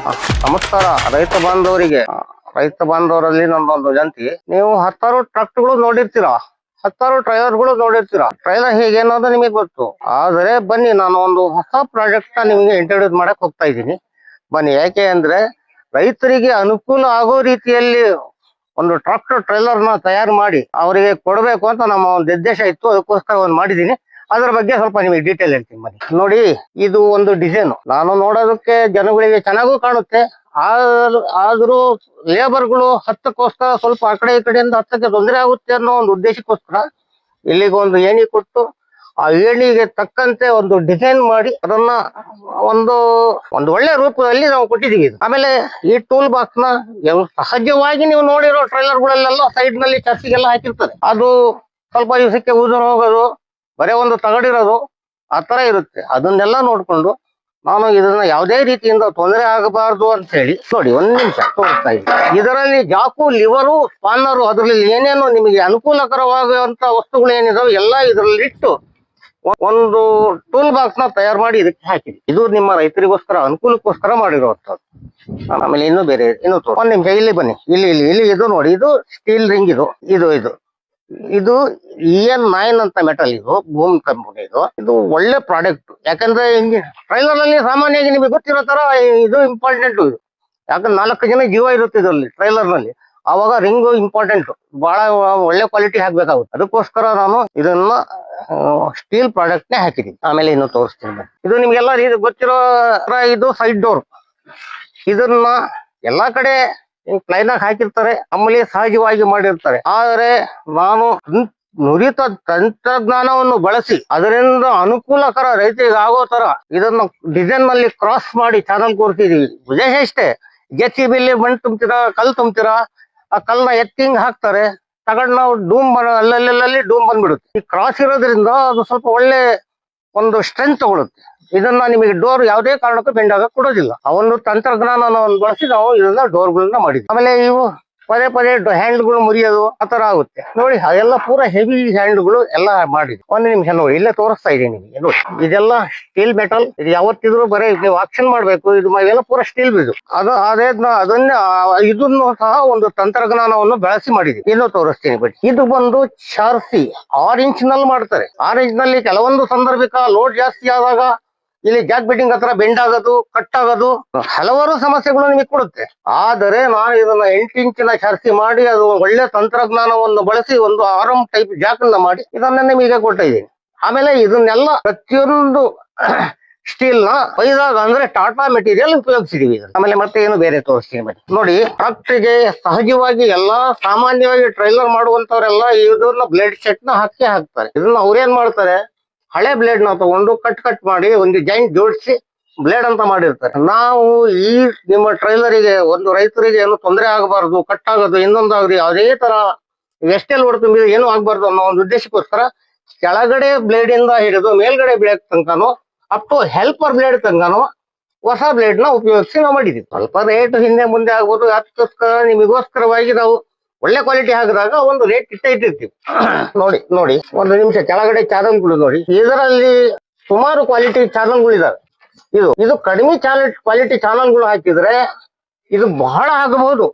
ನಮಸ್ಕಾರ ರೈತ ಬಾಂಧವರಲ್ಲಿ ನನ್ನೊಂದು ವಿನಂತಿ. ನೀವು ಹತ್ತಾರು ಟ್ರಕ್ಗಳು ನೋಡಿರ್ತೀರಾ, ಹತ್ತಾರು ಟ್ರೈಲರ್ಗಳು ನೋಡಿರ್ತೀರಾ. ಟ್ರೈಲರ್ ಹೇಗೆ ಅನ್ನೋದು ನಿಮಗೆ ಗೊತ್ತು. ಆದರೆ ಬನ್ನಿ, ನಾನು ಒಂದು ಹೊಸ ಪ್ರಾಜೆಕ್ಟ್ ನಿಮಗೆ ಇಂಟ್ರೊಡ್ಯೂಸ್ ಮಾಡಕ್ ಹೋಗ್ತಾ ಇದ್ದೀನಿ. ಬನ್ನಿ, ಯಾಕೆ ಅಂದ್ರೆ ರೈತರಿಗೆ ಅನುಕೂಲ ಆಗೋ ರೀತಿಯಲ್ಲಿ ಒಂದು ಟ್ರಾಕ್ಟರ್ ಟ್ರೈಲರ್ ನ ತಯಾರು ಮಾಡಿ ಅವರಿಗೆ ಕೊಡಬೇಕು ಅಂತ ನಮ್ಮ ಒಂದು ಉದ್ದೇಶ ಇತ್ತು. ಅದಕ್ಕೋಸ್ಕರ ಒಂದು ಮಾಡಿದ್ದೀನಿ. ಅದ್ರ ಬಗ್ಗೆ ಸ್ವಲ್ಪ ನಿಮಗೆ ಡೀಟೇಲ್ ಹೇಳ್ತೀನಿ. ಬನ್ನಿ ನೋಡಿ, ಇದು ಒಂದು ಡಿಸೈನ್. ನಾನು ನೋಡೋದಕ್ಕೆ ಜನಗಳಿಗೆ ಚೆನ್ನಾಗೂ ಕಾಣುತ್ತೆ. ಆದ್ರೂ ಲೇಬರ್ಗಳು ಹತ್ತಕ್ಕೋಸ್ಕರ ಸ್ವಲ್ಪ ಆ ಕಡೆ ಈ ಕಡೆಯಿಂದ ಹತ್ತಕ್ಕೆ ತೊಂದರೆ ಆಗುತ್ತೆ ಅನ್ನೋ ಒಂದು ಉದ್ದೇಶಕ್ಕೋಸ್ಕರ ಇಲ್ಲಿಗೆ ಒಂದು ಏಣಿ ಕೊಟ್ಟು ಆ ಏಣಿಗೆ ತಕ್ಕಂತೆ ಒಂದು ಡಿಸೈನ್ ಮಾಡಿ ಅದನ್ನ ಒಂದು ಒಳ್ಳೆ ರೂಪದಲ್ಲಿ ನಾವು ಕೊಟ್ಟಿದೀವಿ. ಆಮೇಲೆ ಈ ಟೂಲ್ ಬಾಕ್ಸ್ ನ ಸಹಜವಾಗಿ ನೀವು ನೋಡಿರೋ ಟ್ರೈಲರ್ಗಳಲ್ಲೆಲ್ಲ ಸೈಡ್ ನಲ್ಲಿ ಚರ್ಚಿಗೆಲ್ಲ ಹಾಕಿರ್ತಾರೆ. ಅದು ಸ್ವಲ್ಪ ದಿವಸಕ್ಕೆ ಉದುರು ಹೋಗೋದು, ಬರೇ ಒಂದು ತಗಡಿರೋದು ಆ ತರ ಇರುತ್ತೆ. ಅದನ್ನೆಲ್ಲ ನೋಡ್ಕೊಂಡು ನಾನು ಇದನ್ನ ಯಾವುದೇ ರೀತಿಯಿಂದ ತೊಂದರೆ ಆಗಬಾರ್ದು ಅಂತ ಹೇಳಿ ನೋಡಿ, ಒಂದ್ ನಿಮಿಷ ತೋರಿಸ್ತಾ ಇದ್ದೀನಿ. ಇದರಲ್ಲಿ ಜಾಕು, ಲಿವರು, ಸ್ಪಾನರು, ಅದರಲ್ಲಿ ಏನೇನು ನಿಮಗೆ ಅನುಕೂಲಕರವಾಗುವಂತ ವಸ್ತುಗಳು ಏನಿದಾವೆ ಎಲ್ಲ ಇದರಲ್ಲಿ ಇಟ್ಟು ಒಂದು ಟೂಲ್ ಬಾಕ್ಸ್ ನ ತಯಾರು ಮಾಡಿ ಇದಕ್ಕೆ ಹಾಕಿದೆ. ಇದು ನಿಮ್ಮ ರೈತರಿಗೋಸ್ಕರ ಅನುಕೂಲಕ್ಕೋಸ್ಕರ ಮಾಡಿರುವಂತದ್ದು. ಆಮೇಲೆ ಇನ್ನು ಒಂದ್ ನಿಮಿಷ ಇಲ್ಲಿ ಬನ್ನಿ. ಇಲ್ಲಿ ಇದು ನೋಡಿ, ಇದು ಸ್ಟೀಲ್ ರಿಂಗ್. ಇದು EN9 ಅಂತ ಮೆಟಲ್. ಇದು ಬೂಮ್ ಕಂಪನಿ. ಇದು ಒಳ್ಳೆ ಪ್ರಾಡಕ್ಟ್. ಯಾಕಂದ್ರೆ ಟ್ರೈಲರ್ ಅಲ್ಲಿ ಸಾಮಾನ್ಯವಾಗಿ ನಿಮಗೆ ಗೊತ್ತಿರೋ ತರ ಇದು ಇಂಪಾರ್ಟೆಂಟ್. ಇದು ಯಾಕಂದ್ರೆ 4 ಜನ ಜೀವ ಇರುತ್ತೆ ಇದರಲ್ಲಿ ಟ್ರೈಲರ್ ನಲ್ಲಿ. ಅವಾಗ ರಿಂಗು ಇಂಪಾರ್ಟೆಂಟ್, ಬಹಳ ಒಳ್ಳೆ ಕ್ವಾಲಿಟಿ ಹಾಕ್ಬೇಕಾಗುತ್ತೆ. ಅದಕ್ಕೋಸ್ಕರ ನಾನು ಇದನ್ನ ಸ್ಟೀಲ್ ಪ್ರಾಡಕ್ಟ್ ನೇ ಹಾಕಿದೀನಿ. ಆಮೇಲೆ ಇನ್ನು ತೋರಿಸ್ತೀನಿ. ಇದು ನಿಮ್ಗೆಲ್ಲ ಗೊತ್ತಿರೋ ಇದು ಸೈಡ್ ಡೋರ್. ಇದನ್ನ ಎಲ್ಲಾ ಕಡೆ ಪ್ಲೈನ್ ಆಗಿ ಹಾಕಿರ್ತಾರೆ, ಆಮೇಲೆ ಸಹಜವಾಗಿ ಮಾಡಿರ್ತಾರೆ. ಆದರೆ ನಾನು ನುರಿತ ತಂತ್ರಜ್ಞಾನವನ್ನು ಬಳಸಿ ಅದರಿಂದ ಅನುಕೂಲಕರ ರೈತರಿಗೆ ಆಗೋ ತರ ಇದನ್ನ ಡಿಸೈನ್ ನಲ್ಲಿ ಕ್ರಾಸ್ ಮಾಡಿ ಚಾನಲ್ ಕೊಡ್ತಿದೀವಿ. ಉದ್ದೇಶ ಇಷ್ಟೇ, JCB ಮಣ್ಣು ತುಂಬ್ತೀರಾ, ಕಲ್ಲು ತುಂಬ್ತೀರಾ, ಆ ಕಲ್ಲನ್ನ ಎತ್ತಿಂಗ್ ಹಾಕ್ತಾರೆ, ತಗೊಂಡು ನಾವು ಡೂಮ್ ಅಲ್ಲಲ್ಲಿ ಡೂಮ್ ಬಂದ್ಬಿಡುತ್ತೆ. ಈ ಕ್ರಾಸ್ ಇರೋದ್ರಿಂದ ಅದು ಸ್ವಲ್ಪ ಒಳ್ಳೆ ಒಂದು ಸ್ಟ್ರೆಂತ್ ತಗೊಳುತ್ತೆ. ಇದನ್ನ ನಿಮಗೆ ಡೋರ್ ಯಾವುದೇ ಕಾರಣಕ್ಕೂ ಬೆಂಡ್ ಆಗಕ್ಕೆ ಕೊಡೋದಿಲ್ಲ. ಆ ಒಂದು ತಂತ್ರಜ್ಞಾನವನ್ನು ಬಳಸಿ ನಾವು ಇದನ್ನ ಡೋರ್ಗಳನ್ನ ಮಾಡಿದ್ವಿ. ಆಮೇಲೆ ಇವು ಪದೇ ಹ್ಯಾಂಡ್ಗಳು ಮುರಿಯೋದು ಆ ತರ ಆಗುತ್ತೆ ನೋಡಿ. ಅದೆಲ್ಲ ಪೂರಾ ಹೆವಿ ಹ್ಯಾಂಡ್ಗಳು ಎಲ್ಲ ಮಾಡಿದ್ವಿ. ಒಂದು ನಿಮಿಷ ನೋಡಿ, ಇಲ್ಲೇ ತೋರಿಸ್ತಾ ಇದ್ದೀನಿ ನಿಮಗೆ ನೋಡಿ. ಇದೆಲ್ಲ ಸ್ಟೀಲ್ ಮೆಟಲ್. ಇದು ಯಾವತ್ತಿದ್ರು ಬರೀ ನೀವು ಆಕ್ಷನ್ ಮಾಡ್ಬೇಕು. ಇದು ಎಲ್ಲ ಪೂರಾ ಸ್ಟೀಲ್ ಇದು. ಇದನ್ನು ಸಹ ಒಂದು ತಂತ್ರಜ್ಞಾನವನ್ನು ಬಳಸಿ ಮಾಡಿದ್ವಿ. ಇನ್ನೂ ತೋರಿಸ್ತೀನಿ ಬನ್ನಿ. ಇದು ಬಂದು ಚಾರ್ಸಿ 6 ಇಂಚ್ ನಲ್ಲಿ ಮಾಡ್ತಾರೆ. 6 ಇಂಚ್ ನಲ್ಲಿ ಕೆಲವೊಂದು ಸಂದರ್ಭಿಕ ಲೋಡ್ ಜಾಸ್ತಿ ಆದಾಗ ಇಲ್ಲಿ ಜಾಕ್ ಬೆಟ್ಟಿಂಗ್ ಹತ್ರ ಬೆಂಡ್ ಆಗೋದು, ಕಟ್ ಆಗೋದು, ಹಲವಾರು ಸಮಸ್ಯೆಗಳು ನಿಮಗೆ ಕೊಡುತ್ತೆ. ಆದರೆ ನಾನು ಇದನ್ನ 8 ಇಂಚಿನ ಚಾರ್ಸಿ ಮಾಡಿ ಅದು ಒಳ್ಳೆ ತಂತ್ರಜ್ಞಾನವನ್ನು ಬಳಸಿ ಒಂದು ಆರಂ ಟೈಪ್ ಜಾಕ್ ಅನ್ನ ಮಾಡಿ ಇದನ್ನ ನಿಮಗೆ ಕೊಟ್ಟಿದ್ದೀನಿ. ಆಮೇಲೆ ಇದನ್ನೆಲ್ಲ ಪ್ರತಿಯೊಂದು ಸ್ಟೀಲ್ ನ ಬೈದಾಗ ಅಂದ್ರೆ ಟಾಟಾ ಮೆಟೀರಿಯಲ್ ಉಪಯೋಗಿಸಿದೀವಿ. ಆಮೇಲೆ ಮತ್ತೆ ಏನು ಬೇರೆ ತೋರಿಸ್ತೀನಿ ಬನ್ನಿ. ನೋಡಿ, ಟ್ರಕ್ಟಿಗೆ ಸಹಜವಾಗಿ ಎಲ್ಲಾ ಸಾಮಾನ್ಯವಾಗಿ ಟ್ರೈಲರ್ ಮಾಡುವಂತವರೆಲ್ಲ ಇದನ್ನ ಬ್ಲೇಡ್ ಸೆಟ್ ನ ಹಾಕ್ತಾರೆ. ಇದನ್ನ ಅವ್ರೇನ್ ಮಾಡ್ತಾರೆ, ಹಳೆ ಬ್ಲೇಡ್ ನ ತಗೊಂಡು ಕಟ್ ಮಾಡಿ ಒಂದು ಜಾಯಿಂಟ್ ಜೋಡಿಸಿ ಬ್ಲೇಡ್ ಅಂತ ಮಾಡಿರ್ತಾರೆ. ನಾವು ಈ ನಿಮ್ಮ ಟ್ರೈಲರಿಗೆ ಒಂದು ರೈತರಿಗೆ ಏನು ತೊಂದರೆ ಆಗಬಾರ್ದು, ಕಟ್ ಆಗೋದು, ಇನ್ನೊಂದಾಗ್ರಿ ಅದೇ ತರ ಎಷ್ಟೇ ಲೋಡ್ ತುಂಬಿದ್ರೆ ಏನು ಆಗ್ಬಾರ್ದು ಅನ್ನೋ ಒಂದು ಉದ್ದೇಶಕ್ಕೋಸ್ಕರ ಕೆಳಗಡೆ ಬ್ಲೇಡ್ ಇಂದ ಹಿಡಿದು ಮೇಲ್ಗಡೆ ಬ್ಲೇಡ್ ತನಕನು ಅಪ್ ಟು ಹೆಲ್ಪರ್ ಬ್ಲೇಡ್ ತನಕನು ಹೊಸ ಬ್ಲೇಡ್ ನ ಉಪಯೋಗಿಸಿ ನಾವು ಮಾಡಿದ್ವಿ. ಸ್ವಲ್ಪ ರೇಟ್ ಹಿಂದೆ ಮುಂದೆ ಆಗ್ಬೋದು. ಅದಕ್ಕೋಸ್ಕರ ನಿಮಗೋಸ್ಕರವಾಗಿ ನಾವು ಒಳ್ಳೆ ಕ್ವಾಲಿಟಿ ಹಾಕಿದಾಗ ಒಂದು ರೇಟ್ ಇಟ್ಟಿರ್ತೀವಿ. ನೋಡಿ ಒಂದು ನಿಮಿಷ. ಕೆಳಗಡೆ ಚಾನಲ್ಗಳು ನೋಡಿ, ಇದರಲ್ಲಿ ಸುಮಾರು ಕ್ವಾಲಿಟಿ ಚಾನಲ್ಗಳು ಇದಾವೆ. ಇದು ಕಡಿಮೆ ಕ್ವಾಲಿಟಿ ಚಾನಲ್ಗಳು ಹಾಕಿದ್ರೆ ಇದು ಬಹಳ ಆಗಬಹುದು.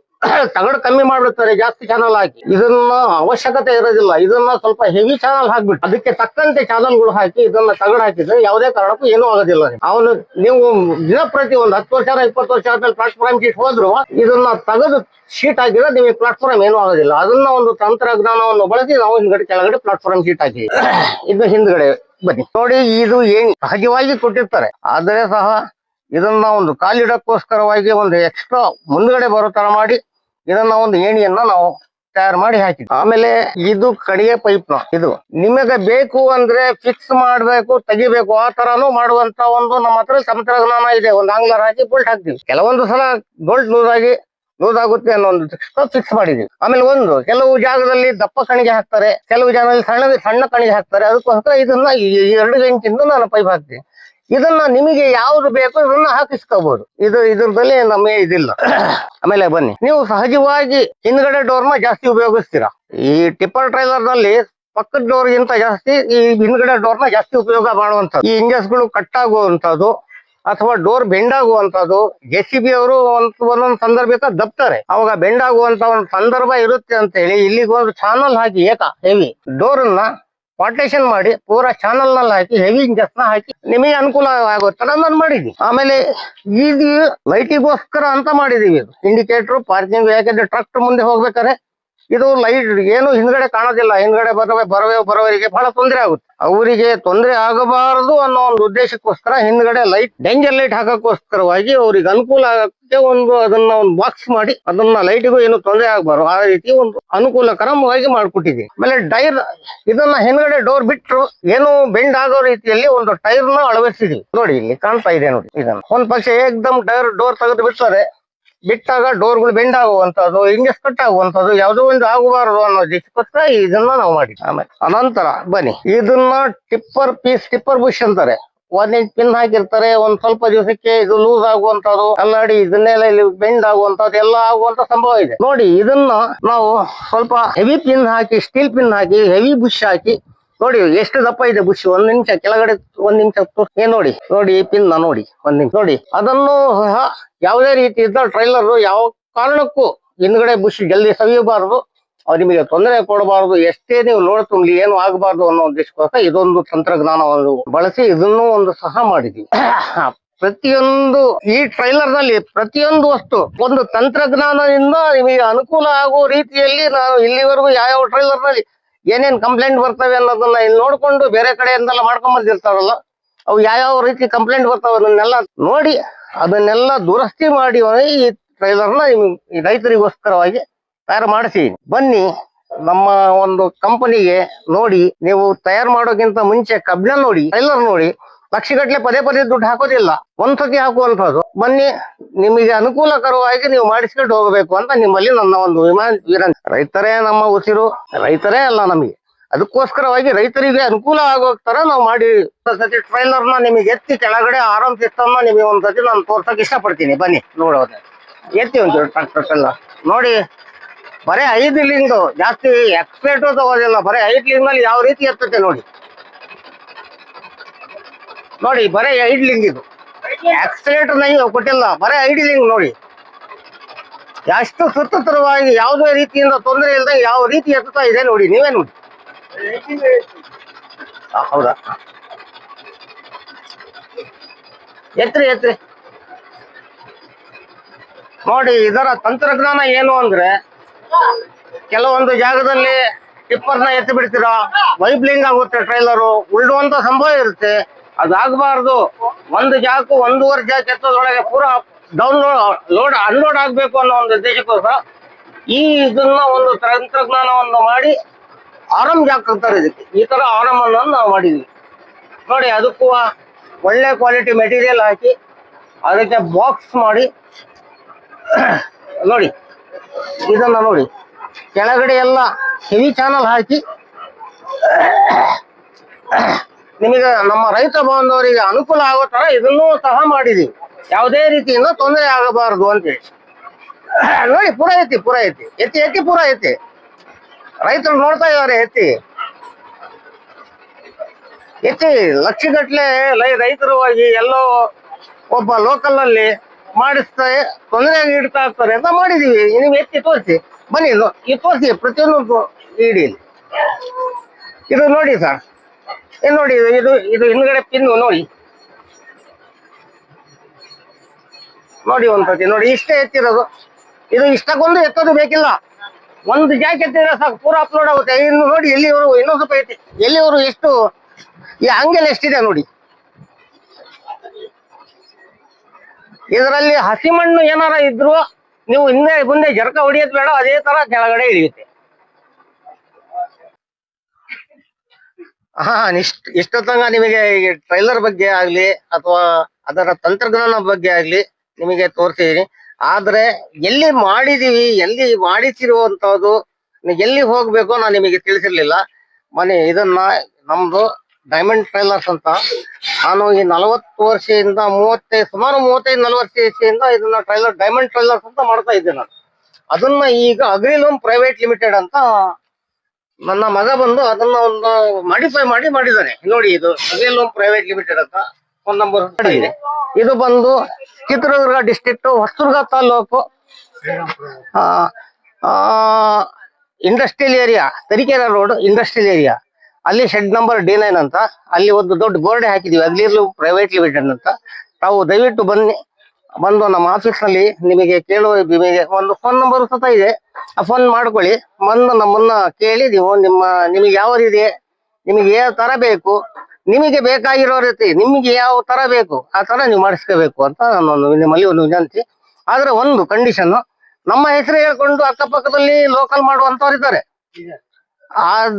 ತಗಡು ಕಮ್ಮಿ ಮಾಡ್ಬಿಡ್ತಾರೆ ಜಾಸ್ತಿ ಚಾನಲ್ ಹಾಕಿ. ಇದನ್ನ ಅವಶ್ಯಕತೆ ಇರೋದಿಲ್ಲ. ಇದನ್ನ ಸ್ವಲ್ಪ ಹೆವಿ ಚಾನಲ್ ಹಾಕ್ಬಿಟ್ಟು ಅದಕ್ಕೆ ತಕ್ಕಂತೆ ಚಾನಲ್ಗಳು ಹಾಕಿ ಇದನ್ನ ತಗಡು ಹಾಕಿದ್ರೆ ಯಾವುದೇ ಕಾರಣಕ್ಕೂ ಏನೂ ಆಗೋದಿಲ್ಲ. ನೀವು ದಿನಪ್ರತಿ ಒಂದು 10 ವರ್ಷ 20 ವರ್ಷ ಆದ್ಮೇಲೆ ಪ್ಲಾಟ್ಫಾರ್ಮ್ ಶೀಟ್ ಹೋದ್ರು ಇದನ್ನ ತೆಗೆದು ಶೀಟ್ ಹಾಕಿದ್ರೆ ನಿಮಗೆ ಪ್ಲಾಟ್ಫಾರ್ಮ್ ಏನೂ ಆಗೋದಿಲ್ಲ. ಅದನ್ನ ಒಂದು ತಂತ್ರಜ್ಞಾನವನ್ನು ಬಳಸಿ ನಾವು ಹಿಂದ್ಗಡೆ ಕೆಳಗಡೆ ಪ್ಲಾಟ್ಫಾರ್ಮ್ ಶೀಟ್ ಹಾಕಿ ಇದು ಹಿಂದ್ಗಡೆ ಬನ್ನಿ. ನೋಡಿ, ಇದು ಏಣಿ ಸಹಜವಾಗಿ ಕೊಟ್ಟಿರ್ತಾರೆ. ಆದರೆ ಸಹ ಇದನ್ನ ಒಂದು ಕಾಲಿಡಕ್ಕೋಸ್ಕರವಾಗಿ ಒಂದು ಎಕ್ಸ್ಟ್ರಾ ಮುಂದ್ಗಡೆ ಬರೋ ತರ ಮಾಡಿ ಇದನ್ನ ಒಂದು ಏಣಿಯನ್ನ ನಾವು ತಯಾರು ಮಾಡಿ ಹಾಕಿದ್ವಿ. ಆಮೇಲೆ ಇದು ಕಡಿಗೆ ಪೈಪ್ ಇದು ನಿಮಗೆ ಬೇಕು ಅಂದ್ರೆ ಫಿಕ್ಸ್ ಮಾಡ್ಬೇಕು, ತೆಗಿಬೇಕು, ಆ ತರಾನು ಮಾಡುವಂತ ಒಂದು ನಮ್ಮ ಹತ್ರ ತಂತ್ರಜ್ಞಾನ ಇದೆ. ಒಂದು ಆಂಗ್ಲರ್ ಹಾಕಿ ಬೋಲ್ಟ್ ಹಾಕ್ತಿವಿ. ಕೆಲವೊಂದು ಸಲ ಬೋಲ್ಟ್ ಲೂಸ್ ಆಗುತ್ತೆ ಅನ್ನೋ ಒಂದು ಫಿಕ್ಸ್ ಮಾಡಿದೀವಿ. ಆಮೇಲೆ ಕೆಲವು ಜಾಗದಲ್ಲಿ ದಪ್ಪ ಕಣಿಗೆ ಹಾಕ್ತಾರೆ, ಕೆಲವು ಜಾಗದಲ್ಲಿ ಸಣ್ಣ ಕಣಿಗೆ ಹಾಕ್ತಾರೆ. ಅದಕ್ಕೋಸ್ಕರ ಇದನ್ನ 2 ಇಂಚಿಂದ ನಾನು ಪೈಪ್ ಹಾಕ್ತೀನಿ. ಇದನ್ನ ನಿಮಗೆ ಯಾವ್ದು ಬೇಕು ಇದನ್ನ ಹಾಕಿಸ್ಕೋಬಹುದು. ಇದ್ರದಲ್ಲಿ ನಮಗೆ ಇದಿಲ್ಲ. ಆಮೇಲೆ ಬನ್ನಿ, ನೀವು ಸಹಜವಾಗಿ ಹಿಂದ್ಗಡೆ ಡೋರ್ನ ಜಾಸ್ತಿ ಉಪಯೋಗಿಸ್ತೀರಾ. ಈ ಟಿಪ್ಪರ್ ಟ್ರೈಲರ್ ನಲ್ಲಿ ಪಕ್ಕದ ಡೋರ್ ಗಿಂತ ಜಾಸ್ತಿ ಈ ಹಿಂದ್ಗಡೆ ಡೋರ್ನ ಜಾಸ್ತಿ ಉಪಯೋಗ ಮಾಡುವಂತದ್ದು. ಈ ಇಂಜಸ್ಗಳು ಕಟ್ ಆಗುವಂತದ್ದು, ಅಥವಾ ಡೋರ್ ಬೆಂಡ್ ಆಗುವಂತದ್ದು. JCB ಅವರು ಒಂದೊಂದು ಸಂದರ್ಭಕ್ಕೆ ದಬ್ತಾರೆ, ಅವಾಗ ಬೆಂಡ್ ಆಗುವಂತ ಒಂದು ಸಂದರ್ಭ ಇರುತ್ತೆ ಅಂತ ಹೇಳಿ ಇಲ್ಲಿಗೆ ಒಂದು ಚಾನಲ್ ಹಾಕಿ ಹೆವಿ ಡೋರ್ನ ಪಾರ್ಟೇಷನ್ ಮಾಡಿ ಪೂರಾ ಚಾನಲ್ ನಲ್ಲಿ ಹಾಕಿ ಹೆವಿ ಇಂಜೆಕ್ಷನ್ ಹಾಕಿ ನಿಮಗೆ ಅನುಕೂಲ ಆಗುತ್ತೆ ನಾನು ಮಾಡಿದ್ವಿ. ಆಮೇಲೆ ಇದು ಲೈಟಿಗೋಸ್ಕರ ಅಂತ ಮಾಡಿದೀವಿ. ಇದು ಇಂಡಿಕೇಟರ್ ಪಾರ್ಕಿಂಗ್, ಯಾಕಂದ್ರೆ ಟ್ರಕ್ ಮುಂದೆ ಹೋಗ್ಬೇಕಾದ್ರೆ ಇದು ಲೈಟ್ ಏನು ಹಿಂದ್ಗಡೆ ಕಾಣೋದಿಲ್ಲ, ಹಿಂದ್ಗಡೆ ಬರೋವರಿಗೆ ಬಹಳ ತೊಂದರೆ ಆಗುತ್ತೆ. ಅವರಿಗೆ ತೊಂದರೆ ಆಗಬಾರದು ಅನ್ನೋ ಒಂದು ಉದ್ದೇಶಕ್ಕೋಸ್ಕರ ಹಿಂದ್ಗಡೆ ಲೈಟ್, ಡೇಂಜರ್ ಲೈಟ್ ಹಾಕಕ್ಕೋಸ್ಕರವಾಗಿ ಅವ್ರಿಗೆ ಅನುಕೂಲ ಆಗಕ್ಕೆ ಅದನ್ನ ಒಂದು ಬಾಕ್ಸ್ ಮಾಡಿ ಅದನ್ನ ಲೈಟಿಗೂ ಏನು ತೊಂದರೆ ಆಗಬಾರ್ದು ಆ ರೀತಿ ಒಂದು ಅನುಕೂಲಕರವಾಗಿ ಮಾಡ್ಕೊಟ್ಟಿದೀವಿ. ಆಮೇಲೆ ಟೈರ್, ಇದನ್ನ ಹಿಂದ್ಗಡೆ ಡೋರ್ ಬಿಟ್ರು ಏನು ಬೆಂಡ್ ಆಗೋ ರೀತಿಯಲ್ಲಿ ಒಂದು ಟೈರ್ ನ ಅಳವಡಿಸಿದೀವಿ. ನೋಡಿ ಇಲ್ಲಿ ಕಾಣ್ತಾ ಇದೆ ನೋಡಿ, ಇದನ್ನ ಒಂದ್ ಪಕ್ಷ ಏಕ್ದಮ್ ಟೈರ್ ಡೋರ್ ತೆಗೆದು ಬಿಡ್ತಾರೆ, ಬಿಟ್ಟಾಗ ಡೋರ್ಗಳು ಬೆಂಡ್ ಆಗುವಂತದ್ದು, ಇಂಜಸ್ ಕಟ್ ಆಗುವಂತದ್ದು ಯಾವುದೋ ಒಂದು ಆಗಬಾರದು ಅನ್ನೋ ದೃಷ್ಟಿಗೋಸ್ಕರ ಇದನ್ನ ನಾವು ಮಾಡಿದ್ವಿ. ಆಮೇಲೆ ಅನಂತರ ಬನ್ನಿ, ಇದನ್ನ ಟಿಪ್ಪರ್ ಬುಷ್ ಅಂತಾರೆ. 1 ಇಂಚ್ ಪಿನ್ ಹಾಕಿರ್ತಾರೆ, ಒಂದ್ ಸ್ವಲ್ಪ ದಿವಸಕ್ಕೆ ಇದು ಲೂಸ್ ಆಗುವಂತದ್ದು, ಅಲ್ಲಾಡಿ ಇದನ್ನೆಲ್ಲ ಇಲ್ಲಿ ಬೆಂಡ್ ಆಗುವಂತದ್ದು ಎಲ್ಲ ಆಗುವಂತ ಸಂಭವ ಇದೆ. ನೋಡಿ ಇದನ್ನ ನಾವು ಸ್ವಲ್ಪ ಹೆವಿ ಪಿನ್ ಹಾಕಿ, ಸ್ಟೀಲ್ ಪಿನ್ ಹಾಕಿ, ಹೆವಿ ಬುಷ್ ಹಾಕಿ, ನೋಡಿ ಎಷ್ಟು ದಪ್ಪ ಇದೆ ಬುಷ್, 1 ಇಂಚ್ ಕೆಳಗಡೆ 1 ಇಂಚ್ ನೋಡಿ ನೋಡಿ ಈ ಪಿನ್ ನೋಡಿ 1 ಇಂಚ್ ನೋಡಿ. ಅದನ್ನು ಯಾವುದೇ ರೀತಿ ಇದ್ದ ಟ್ರೈಲರ್ ಯಾವ ಕಾರಣಕ್ಕೂ ಹಿಂದ್ಗಡೆ ಬುಷ್ ಜಲ್ದಿ ಸವಿಯಬಾರದು, ನಿಮಗೆ ತೊಂದರೆ ಕೊಡಬಾರದು, ಎಷ್ಟೇ ನೀವು ಲೋಡ್ ತುಂಬಲಿ ಏನು ಆಗಬಾರ್ದು ಅನ್ನೋ ಉದ್ದೇಶಕ್ಕೋಸ್ಕರ ಇದೊಂದು ತಂತ್ರಜ್ಞಾನವನ್ನು ಬಳಸಿ ಇದನ್ನು ಒಂದು ಸಹ ಮಾಡಿದ್ವಿ. ಪ್ರತಿಯೊಂದು ಈ ಟ್ರೈಲರ್ ನಲ್ಲಿ ಪ್ರತಿಯೊಂದು ವಸ್ತು ಒಂದು ತಂತ್ರಜ್ಞಾನದಿಂದ ನಿಮಗೆ ಅನುಕೂಲ ಆಗೋ ರೀತಿಯಲ್ಲಿ ನಾವು ಇಲ್ಲಿವರೆಗೂ ಯಾವ ಟ್ರೈಲರ್ ನಲ್ಲಿ ಏನೇನ್ ಕಂಪ್ಲೇಂಟ್ ಬರ್ತವೆ ಅನ್ನೋದನ್ನ ಇಲ್ಲಿ ನೋಡ್ಕೊಂಡು ಬೇರೆ ಕಡೆಯಿಂದೆಲ್ಲ ಮಾಡ್ಕೊಂಡ್ ಬಂದಿರ್ತಾರಲ್ಲ, ಅವು ಯಾವ ರೀತಿ ಕಂಪ್ಲೇಂಟ್ ಬರ್ತವೆ ಅದನ್ನೆಲ್ಲ ನೋಡಿ ಅದನ್ನೆಲ್ಲ ದುರಸ್ತಿ ಮಾಡಿ ಈ ಟ್ರೈಲರ್ನ ರೈತರಿಗೋಸ್ಕರವಾಗಿ ತಯಾರು ಮಾಡಿಸಿ. ಬನ್ನಿ ನಮ್ಮ ಒಂದು ಕಂಪನಿಗೆ ನೋಡಿ, ನೀವು ತಯಾರು ಮಾಡೋಕ್ಕಿಂತ ಮುಂಚೆ ಕಬ್ಬಿಣ ನೋಡಿ, ಟ್ರೈಲರ್ ನೋಡಿ, ಲಕ್ಷಗಟ್ಲೆ ಪದೇ ದುಡ್ಡು ಹಾಕೋದಿಲ್ಲ, ಒಂದ್ಸತಿ ಹಾಕುವಂತದ್ದು. ಬನ್ನಿ, ನಿಮಗೆ ಅನುಕೂಲಕರವಾಗಿ ನೀವು ಮಾಡಿಸ್ಕೊಂಡು ಹೋಗಬೇಕು ಅಂತ ನಿಮ್ಮಲ್ಲಿ ನನ್ನ ಒಂದು ವಿನಂತಿ. ರೈತರೇ ನಮ್ಮ ಉಸಿರು, ರೈತರೇ ಅಲ್ಲ ನಮಗೆ, ಅದಕ್ಕೋಸ್ಕರವಾಗಿ ರೈತರಿಗೆ ಅನುಕೂಲ ಆಗೋ ತರ ನಾವು ಮಾಡಿ ಸತಿ ಟ್ರೈಲರ್ ನ ನಿಮಗೆ ಎತ್ತಿ ಕೆಳಗಡೆ ಆರಾಮ್ ಸಿಸ್ಟಮ್ ನ ನಿಮಗೆ ಒಂದ್ಸತಿ ನಾನು ತೋರ್ಸಕ್ ಇಷ್ಟಪಡ್ತೀನಿ. ಬನ್ನಿ ನೋಡೋದು, ಎತ್ತಿ ಒಂದು ಟ್ರಾಕ್ಟರ್ ಎಲ್ಲ ನೋಡಿ, ಬರೀ 5 ಲಿಂಗ್, ಜಾಸ್ತಿ ಎಕ್ಸ್ಪೇಟು ತಗೋದಿಲ್ಲ, ಬರೀ 5 ಲಿಂಗ್ ನಲ್ಲಿ ಯಾವ ರೀತಿ ಎತ್ತುತ್ತೆ ನೋಡಿ. ನೋಡಿ ಬರೀ 5 ಲಿಂಗ್, ಇದು ಆಕ್ಸಿಲೇಟರ್ ನೀವು ಕೊಟ್ಟಿಲ್ಲ, ಬರೀ 5 ಲಿಂಗ್ ನೋಡಿ, ಎಷ್ಟು ಸುತ್ತರವಾಗಿ ಯಾವುದೇ ರೀತಿಯಿಂದ ತೊಂದರೆ ಇಲ್ಲದೆ ಯಾವ ರೀತಿ ಎತ್ತುತ್ತಾ ಇದೆ ನೋಡಿ, ನೀವೇ ನೋಡಿ. ಹೌದಾ, ಎತ್ರಿ ನೋಡಿ. ಇದರ ತಂತ್ರಜ್ಞಾನ ಏನು ಅಂದ್ರೆ, ಕೆಲವೊಂದು ಜಾಗದಲ್ಲಿ ಟಿಪ್ಪರ್ನ ಎತ್ತಿ ಬಿಡ್ತೀರಾ, ವೈಬ್ಲಿಂಗ್ ಆಗುತ್ತೆ, ಟ್ರೈಲರು ಉಳ್ಳುವಂತ ಸಂಭವ ಇರುತ್ತೆ. ಅದಾಗಬಾರ್ದು. ಒಂದು ಜಾಗಕ್ಕೂ 1.5 ಜಾಗ ಎತ್ತೋದ್ರೊಳಗೆ ಪೂರಾ ಲೋಡ್ ಅನ್ಲೋಡ್ ಆಗ್ಬೇಕು ಅನ್ನೋ ಒಂದು ಉದ್ದೇಶಕ್ಕೋಸ್ಕರ ಇದನ್ನ ಒಂದು ತಂತ್ರಜ್ಞಾನವನ್ನು ಮಾಡಿ ಆರಾಮ್ ಜಾಗ ಕಟ್ತಾರೆ. ಇದಕ್ಕೆ ಈ ತರ ಆರಾಮನ್ನು ನಾವು ಮಾಡಿದ್ವಿ ನೋಡಿ. ಅದಕ್ಕೂ ಒಳ್ಳೆ ಕ್ವಾಲಿಟಿ ಮೆಟೀರಿಯಲ್ ಹಾಕಿ ಅದಕ್ಕೆ ಬಾಕ್ಸ್ ಮಾಡಿ ನೋಡಿ. ಇದನ್ನ ನೋಡಿ, ಕೆಳಗಡೆ ಎಲ್ಲ ಹೆವಿ ಚಾನಲ್ ಹಾಕಿ ನಿಮಗೆ ನಮ್ಮ ರೈತ ಬಾಂಧವರಿಗೆ ಅನುಕೂಲ ಆಗೋ ತರ ಇದನ್ನೂ ಸಹ ಮಾಡಿದೀವಿ, ಯಾವುದೇ ರೀತಿಯಿಂದ ತೊಂದರೆ ಆಗಬಾರದು ಅಂತೇಳಿ. ನೋಡಿ ಪೂರ ಎತ್ತಿ ಪೂರ ಎತ್ತಿ, ರೈತರು ನೋಡ್ತಾ ಇದ್ದಾರೆ, ಎತ್ತಿ ಲಕ್ಷಗಟ್ಲೆ ರೈತರು ಹೋಗಿ ಎಲ್ಲೋ ಒಬ್ಬ ಲೋಕಲ್ ನಲ್ಲಿ ಮಾಡಿಸ್ತಾ ತೊಂದರೆಯಾಗಿ ಇಡ್ತಾ ಇರ್ತಾರೆ ಅಂತ ಮಾಡಿದೀವಿ. ನೀವು ಎತ್ತಿ ತೋರಿಸಿ, ಬನ್ನಿ ಇದು ತೋರಿಸಿ, ಪ್ರತಿಯೊಂದು ಇಡಿ. ಇದು ನೋಡಿ ಸರ್, ಇದು ನೋಡಿ, ಇದು ಹಿಂದ್ಗಡೆ ಪಿನ್ ನೋಡಿ ಒಂದ್ಸತಿ ನೋಡಿ. ಇಷ್ಟೇ ಎತ್ತಿರೋದು, ಇದು ಇಷ್ಟಕ್ಕೊಂದು ಎತ್ತೋದು ಬೇಕಿಲ್ಲ, ಒಂದು ಜಾಕ್ ಎತ್ತಿದ್ರೆ ಸಾಕು, ಪೂರ ಅಪ್ಲೋಡ್ ಆಗುತ್ತೆ. ಇನ್ನು ನೋಡಿ ಎಲ್ಲಿವರು ಇನ್ನೊಂದು ಸ್ವಲ್ಪ ಎತ್ತಿ, ಎಲ್ಲಿವರು ಎಷ್ಟು ಈ ಆಂಗಲ್ ಎಷ್ಟಿದೆ ನೋಡಿ. ಇದರಲ್ಲಿ ಹಸಿಮಣ್ಣು ಏನಾರ ಇದ್ರು ನೀವು ಹಿಂದೆ ಮುಂದೆ ಜರಕ ಹೊಡಿಯೋದು ಬೇಡ, ಅದೇ ತರ ಕೆಳಗಡೆ ಇಳಿಯುತ್ತೆ. ಇಷ್ಟೊತ್ತಂಗ ನಿಮಗೆ ಟ್ರೈಲರ್ ಬಗ್ಗೆ ಆಗ್ಲಿ ಅಥವಾ ಅದರ ತಂತ್ರಜ್ಞಾನ ಬಗ್ಗೆ ಆಗ್ಲಿ ನಿಮಗೆ ತೋರಿಸಿದೀನಿ. ಆದ್ರೆ ಎಲ್ಲಿ ಮಾಡಿದೀವಿ, ಎಲ್ಲಿ ಮಾಡಿಸಿರುವಂತದ್ದು, ಎಲ್ಲಿ ಹೋಗ್ಬೇಕು ನಾನು ನಿಮಗೆ ತಿಳಿಸಿರ್ಲಿಲ್ಲ. ಇದನ್ನ ನಮ್ದು ಡೈಮಂಡ್ ಟ್ರೈಲರ್ಸ್ ಅಂತ. ನಾನು ಈ 40 ವರ್ಷದಿಂದ ಸುಮಾರು 35-40 ವರ್ಷದಿಂದ ಇದನ್ನ ಡೈಮಂಡ್ ಟ್ರೈಲರ್ಸ್ ಅಂತ ಮಾಡ್ತಾ ಇದ್ದೆ ನಾನು. ಅದನ್ನ ಈಗ ಅಗ್ರಿಲೋಮ್ ಪ್ರೈವೇಟ್ ಲಿಮಿಟೆಡ್ ಅಂತ ನನ್ನ ಮಗ ಬಂದು ಅದನ್ನ ಒಂದು ಮಾಡಿಫೈ ಮಾಡಿದ್ದಾನೆ ನೋಡಿ. ಇದು ಅಗ್ರಿಲೋಮ್ ಪ್ರೈವೇಟ್ ಲಿಮಿಟೆಡ್ ಅಂತ ಫೋನ್ ನಂಬರ್ ಇದೆ. ಇದು ಬಂದು Chitradurga district Hosadurga taluk industrial area, Tarikere road industrial area. ಅಲ್ಲಿ ಶೆಡ್ ನಂಬರ್ D9 ಅಂತ, ಅಲ್ಲಿ ಒಂದು ದೊಡ್ಡ ಬೋರ್ಡ್ ಹಾಕಿದೀವಿ, ಅಗ್ಲಿರ್ಲು ಪ್ರೈವೇಟ್ ಲಿಮಿಟೆಡ್ ಅಂತ. ತಾವು ದಯವಿಟ್ಟು ಬನ್ನಿ, ಬಂದು ನಮ್ಮ ಆಫೀಸ್ ನಲ್ಲಿ ನಿಮಗೆ ನಿಮಗೆ ಒಂದು ಫೋನ್ ನಂಬರ್ ಸತ ಇದೆ, ಆ ಫೋನ್ ಮಾಡ್ಕೊಳ್ಳಿ. ಬಂದು ನಮ್ಮನ್ನ ಕೇಳಿ ನೀವು ನಿಮಗೆ ಯಾವ್ದಿದೆ, ನಿಮಗೆ ಯಾವ ತರ ಬೇಕು, ನಿಮಗೆ ಬೇಕಾಗಿರೋ ರೀತಿ ನಿಮಗೆ ಯಾವ ತರ ಬೇಕು ಆ ತರ ನೀವು ಮಾಡಿಸ್ಕೋಬೇಕು ಅಂತ ನಾನು ನಿಮ್ಮಲ್ಲಿ ಒಂದು ವಿನಂತಿ. ಆದ್ರೆ ಒಂದು ಕಂಡೀಷನ್, ನಮ್ಮ ಹೆಸರು ಹೇಳ್ಕೊಂಡು ಅಕ್ಕಪಕ್ಕದಲ್ಲಿ ಲೋಕಲ್ ಮಾಡುವಂತವ್ರು ಇದ್ದಾರೆ.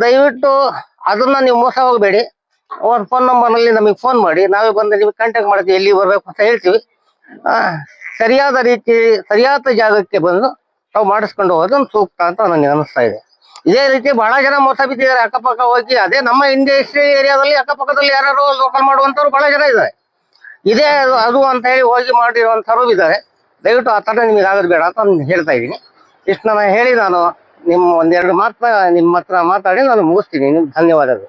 ದಯವಿಟ್ಟು ಅದನ್ನ ನೀವು ಮೋಸ ಹೋಗಬೇಡಿ. ಅವ್ರ ಫೋನ್ ನಂಬರ್ ನಲ್ಲಿ ನಮಗೆ ಫೋನ್ ಮಾಡಿ, ನಾವೇ ಬಂದು ನಿಮಗೆ ಕಾಂಟ್ಯಾಕ್ಟ್ ಮಾಡ್ತೀವಿ, ಎಲ್ಲಿ ಬರ್ಬೇಕು ಅಂತ ಹೇಳ್ತೀವಿ. ಸರಿಯಾದ ರೀತಿ ಸರಿಯಾದ ಜಾಗಕ್ಕೆ ಬಂದು ನಾವು ಮಾಡಿಸ್ಕೊಂಡು ಹೋಗೋದು ಸೂಕ್ತ ಅಂತ ನನಗೆ ಅನಿಸ್ತಾ ಇದೆ. ಇದೇ ರೀತಿ ಬಹಳ ಜನ ಮೋಸ ಬಿದ್ದಿದ್ದಾರೆ ಅಕ್ಕಪಕ್ಕ ಹೋಗಿ. ಅದೇ ನಮ್ಮ ಇಂಡಸ್ಟ್ರಿಯಲ್ ಏರಿಯಾದಲ್ಲಿ ಅಕ್ಕಪಕ್ಕದಲ್ಲಿ ಯಾರು ಲೋಕಲ್ ಮಾಡುವಂತವ್ರು ಬಹಳ ಜನ ಇದ್ದಾರೆ. ಇದೇ ಅದು ಅಂತ ಹೇಳಿ ಹೋಗಿ ಮಾಡಿರುವಂತವ್ರು ಇದ್ದಾರೆ. ದಯವಿಟ್ಟು ಆ ತರ ನಿಮಗೆ ಆಗೋದು ಬೇಡ ಅಂತ ನಾನು ಹೇಳ್ತಾ ಇದ್ದೀನಿ. ಇಷ್ಟು ನಾನು ಹೇಳಿ ನಾನು ನಿಮ್ಮ ಒಂದೆರಡು ಮಾತನ್ನ ನಿಮ್ಮ ಹತ್ರ ಮಾತಾಡಿ ನಾನು ಮುಗಿಸ್ತೀನಿ. ನಿಮ್ಗೆ ಧನ್ಯವಾದಗಳು.